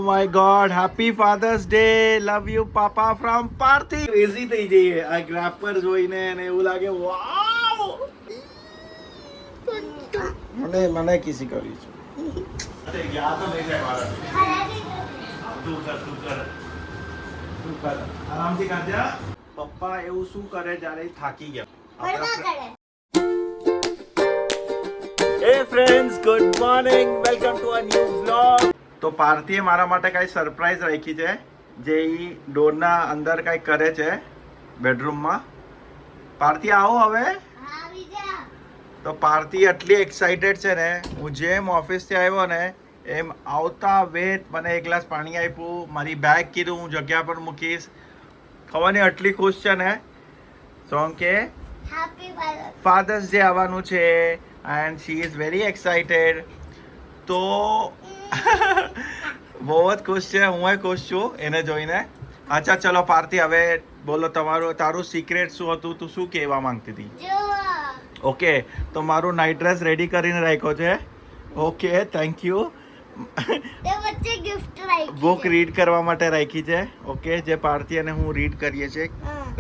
My God, happy father's day, love you papa from Parthi. Crazy થઈ જઈએ આ ગ્રાફર જોઈને અને એવું લાગે વાવ, મને કિસી કરી છે. અરે યાદ તો નહીં થાય મારા. તું કર આરામથી કરજે. પપ્પા એવું શું કરે જ્યારે થાકી ગયા? Hey friends, good morning. Welcome to a new vlog. તો પાર્થીએ મારા માટે કઈ સરપ્રાઈઝ રાખી છે, જે ઈ ડોરના અંદર કઈ કરે છે બેડરૂમમાં. પાર્થી આવો હવે. તો પાર્થી એટલી એક્સાઇટેડ છે ને, હું જેમ ઓફિસથી આવ્યો ને એમ આવતા વેત મને એક ગ્લાસ પાણી આપ્યું, મારી બેગ કીધું હું જગ્યા પર મૂકીશ. ખબર નહીં આટલી ખુશ છે ને. સોંગ કે ફાધર્સ ડે આવવાનું છે and she is very excited. તો બહુ જ ખુશ છે, હું ખુશ છું એને જોઈને. અચ્છા ચલો પાર્થી, હવે બોલો તારું સિક્રેટ શું હતું, તું શું કહેવા માંગતી હતી? ઓકે, તો મારું નાઇટ ડ્રેસ રેડી કરીને રાખ્યો છે. Okay, thank you. Book read કરવા માટે રાખી છે. ઓકે, જે પાર્થી અને હું રીડ કરીએ છીએ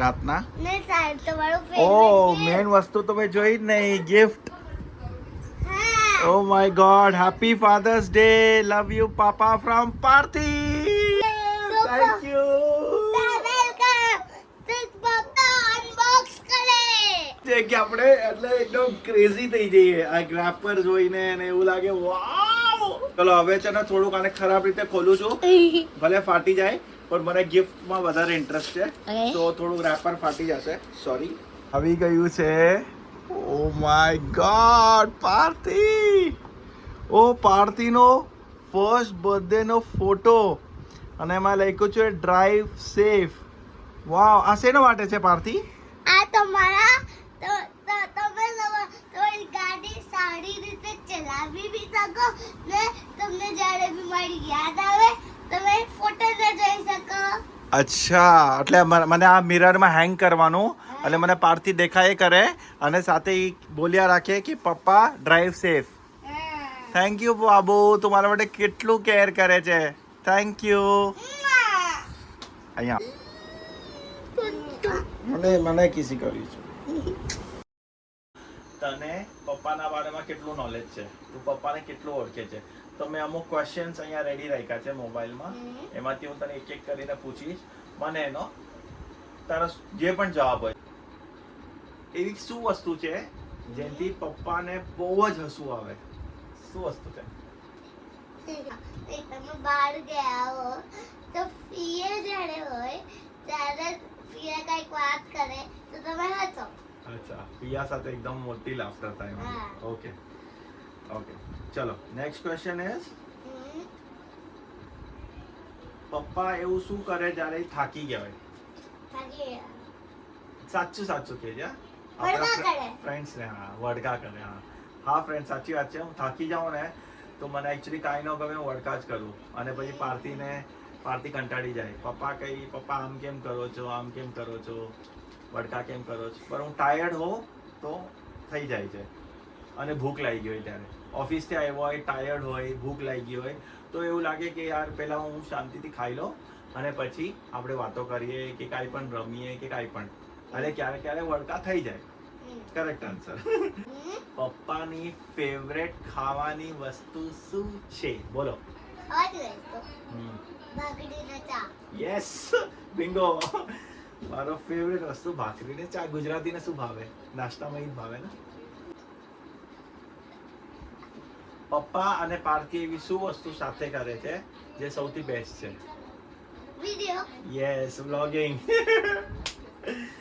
રાતના. ઓ મેન વસ્તુ તો મેં જોઈ જ નહીં, gift. Oh my God, happy Father's Day, love you Papa from Parthi. Thank you. કે આપણે એટલે એકદમ ક્રેઝી થઈ જઈએ આ ગ્રાફર જોઈને અને એવું લાગે વાવ. ચલો હવે છે ને થોડુંક આને ખરાબ રીતે ખોલું છું, ભલે ફાટી જાય પણ મને ગિફ્ટમાં વધારે ઇન્ટરેસ્ટ છે, તો થોડું રેપર ફાટી જશે, સોરી. આવી ગયું છે. Oh my God, Parthi. ઓ પાર્થીનો ફર્સ્ટ બર્થડે નો ફોટો અને એમાં લખ્યું છે ડ્રાઈવ સેફ. વાવ, આ શેનો માટે છે પાર્થી? આ તમારા તમે તમારી ગાડી સારી રીતે ચલાવી બી શકો ને તમને જ્યારે બી મારી યાદ આવે તમે ફોટો ને જોઈ શકો. અચ્છા, એટલે મને આ મિરરમાં હેંગ કરવાનું એટલે મને પાર્થી દેખાય કરે અને સાથે બોલ્યા રાખે કે પપ્પા drive safe. Thank you Babu, તું મારા માટે કેટલું કેર કરે છે. Thank you. અહીંયા મને કિસી કરી છે. તને પપ્પાના બારેમાં કેટલું નોલેજ છે, તું પપ્પાને કેટલું ઓળખે છે? તો મેં અમુક ક્વેશ્ચન્સ અહીંયા રેડી રાખ્યા છે મોબાઈલમાં, એમાંથી હું તને એક એક કરીને પૂછીશ. મને એનો તારો જે પણ જવાબ હોય. એવી શું વસ્તુ છે જેનાથી પપ્પાને બહુ જ હસવું આવે? શું વસ્તુ છે? તમે બહાર ગયા હો તો ફીએ જ્યારે હોય ત્યારે ફીએ કઈક વાત કરે તો તમે હસો. અચ્છા, પિયા સાથે એકદમ મોટી લાફ્ટર થાય. ઓકે ઓકે, ચલો નેક્સ્ટ ક્વેશ્ચન ઇઝ, પપ્પા એવું શું કરે જ્યારે થાકી ગયા હોય? સાચું સાચું કહેજે. ફ્રેન્ડ્સ ને વડકા કરે. હા ફ્રેન્ડ, સાચી વાત છે. હું થાકી જાઉં ને તો મને એકચ્યુઅલી કાંઈ ન ગમે, હું વડકા જ કરું અને પછી પાર્થી કંટાળી જાય. પપ્પા આમ કેમ કરો છો, આમ કેમ કરો છો, વડકા કેમ કરો છો. પણ હું ટાયર્ડ હોઉં તો થઈ જાય છે અને ભૂખ લાગી ગઈ હોય ત્યારે, ઓફિસથી આવ્યો હોય, ટાયર્ડ હોય, ભૂખ લાગી હોય તો એવું લાગે કે યાર પહેલાં હું શાંતિથી ખાઈ લઉં અને પછી આપણે વાતો કરીએ કે કાંઈ પણ રમીએ કે કાંઈ પણ. અને ક્યારે વડકા થઈ જાય. Correct answer. પપ્પાની ફેવરેટ ખાવાની વસ્તુ શું છે? બોલો. Yes, bingo. મારો ફેવરેટ વસ્તુ ભાખરી ને ચા. ગુજરાતીને શું ભાવે? નાસ્તામાં જ ભાવે ને. પપ્પા અને પાર્થી એવી શું વસ્તુ સાથે કરે છે જે સૌથી બેસ્ટ છે? વિડિયો. Yes, vlogging.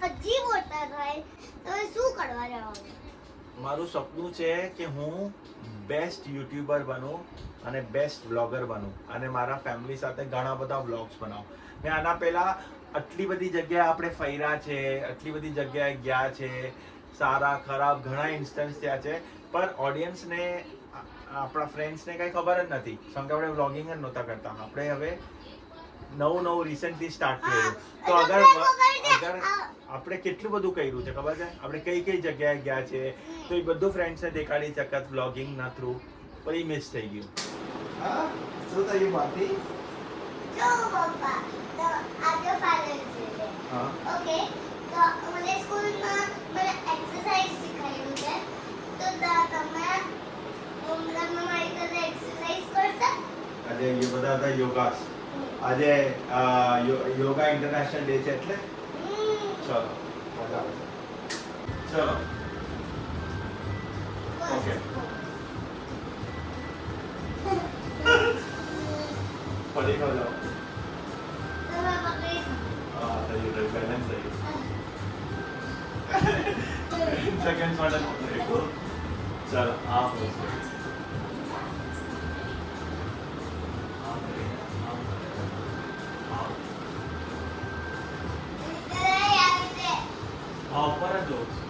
હજી મોટા થાય તો શું કરવા જવાનું? મારું સપનું છે કે હું બેસ્ટ યુટ્યુબર બનું અને બેસ્ટ વ્લોગર બનું અને મારા ફેમિલી સાથે ઘણા બધા વ્લોગ્સ બનાવું. મેં આના પહેલા આટલી બધી જગ્યાએ આપણે ફર્યા છે, આટલી બધી જગ્યાએ ગયા છે, સારા ખરાબ ઘણા ઇન્સ્ટન્સ થયા છે, પણ ઓડિયન્સને આપણા ફ્રેન્ડ્સને કંઈ ખબર જ નથી. કારણ કે આપણે વ્લોગિંગ જ નહોતા કરતા. આપણે હવે નવું રિસેન્ટલી સ્ટાર્ટ કર્યું. તો અગર આપણે કેટલું બધું કર્યું છે ખબર છે? આપણે કઈ જગ્યાએ ગયા છે તો એ બધું ફ્રેન્ડ્સને દેખાડી શકત વ્લોગિંગ ના થ્રુ, પણ એ મિસ થઈ ગયું. હા, શું થયું પાર્થી? જો પપ્પા તો આજે ફાધર્સ ડે છે હા ઓકે તો મને સ્કૂલમાં મને એક્સરસાઇઝ શીખવાડ્યું છે તો તમે મારી સાથે એક્સરસાઇઝ કરશો આજે એ બધા હતા યોગાસ આજે યોગા ઇન્ટરનેશનલ ડે છે એટલે ચલો મજા આવે ચલો ઓકે ફરી કહો જાઓ તમે પકડી હા થયું બેલેન્સ થયું સેકન્ડ માટે પકડી ચલો આ પોસ્ટ આ ઉપર જ જોઉં છું.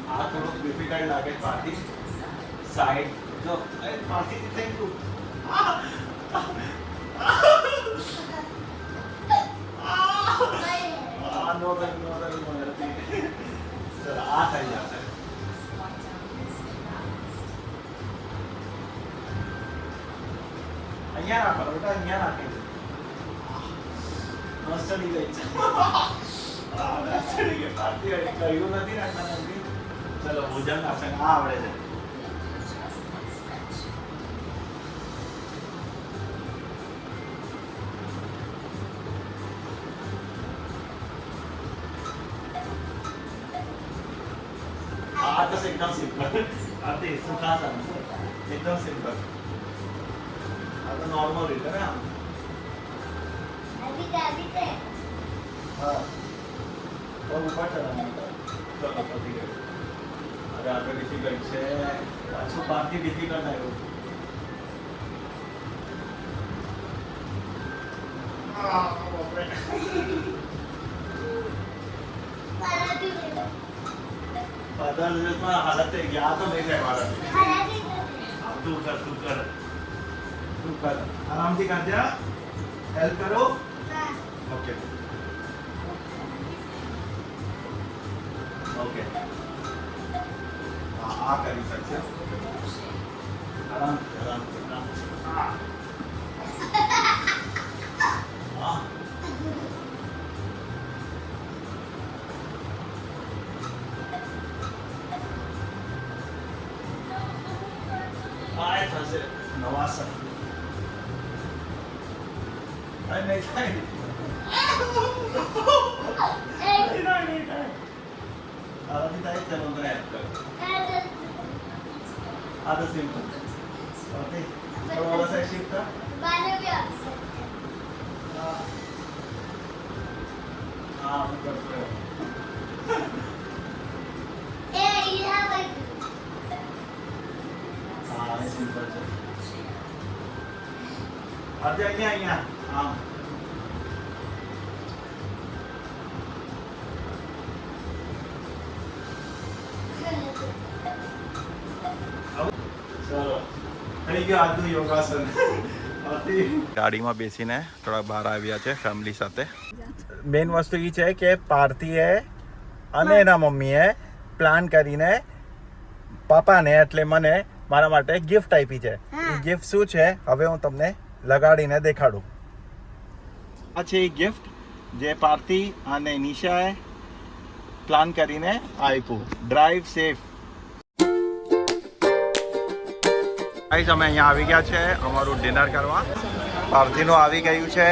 આ થોડુંક ડિફિકલ્ટ લાગે પાર્ટી સાઈડ જો પાર્ટી થેન્ક યુ નો મળતી ચલો આ થઈ જશે અહીંયા રાખો બેટા અહીંયા રાખી દે મસ્ત ચડી ગઈ છે ચડી ગઈ પાર્ટી કહ્યું નથી રાખવાના ચલો ભોજન આસન આ આવડે છે આ તો એકદમ સિમ્પલ આ તે સુખાસન એકદમ સિમ્પલ આ તો નોર્મલ રીતે ને આમ આવી હા તો ઉપર ચડવાનું ચલો પતી ગયું અરે આપણે ડિફિકલ્ટ છે પાછું બાકી ડિફિકલ્ટ આવ્યું हालत है यहाँ तो नहीं है हमारा तू कर आराम से कर दिया हेल्प करो ओके ओके आ करी सकते आराम आराम आए थसे नवासा नहीं नहीं नहीं अभी ताई चलो तो ऐड कर आधा सिंपल ओके थोड़ा सा शिफ्ट कर हाँ कर रहे हो हाँ सिंपल છે આજે અહીંયા આમ ચલો થઈ ગયો આજનું યોગાસન ગાડીમાં બેસીને થોડા બહાર આવ્યા છે ફેમિલી સાથે મેઇન વસ્તુ એ છે કે પાર્થીએ અને એના મમ્મીએ પ્લાન કરીને પાપાને એટલે મને મારા માટે ગિફ્ટ આપી છે એ ગિફ્ટ શું છે હવે હું તમને લગાડીને દેખાડું આ છે એ ગિફ્ટ જે પાર્થી અને નિશાએ પ્લાન કરીને આપ્યું ડ્રાઈવ સેફ ગાઈસ અમે અહીંયા આવી ગયા છે અમારું ડિનર કરવા પાર્થીનું આવી ગયું છે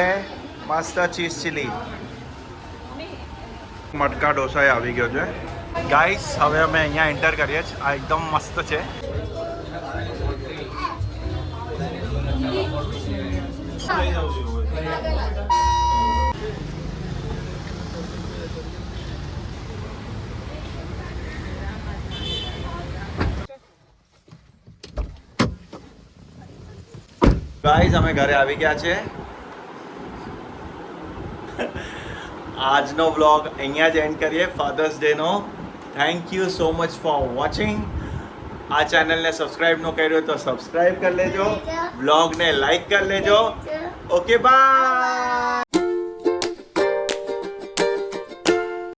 મસ્ત ચીઝ ચીલી મટકા ઢોસા આવી ગયો છે ગાઈસ હવે અમે અહીંયા એન્ટર કરીએ છીએ આ એકદમ મસ્ત છે ગાઈસ અમે ઘરે આવી ગયા છે આજનો વ્લોગ અહીંયા જ એન્ડ કરીએ ફાધર્સ ડે નો thank you so much for watching આ ચેનલને સબસ્ક્રાઇબ ન કર્યો તો સબસ્ક્રાઇબ કરી લેજો વ્લોગને લાઈક કરી લેજો ઓકે બાય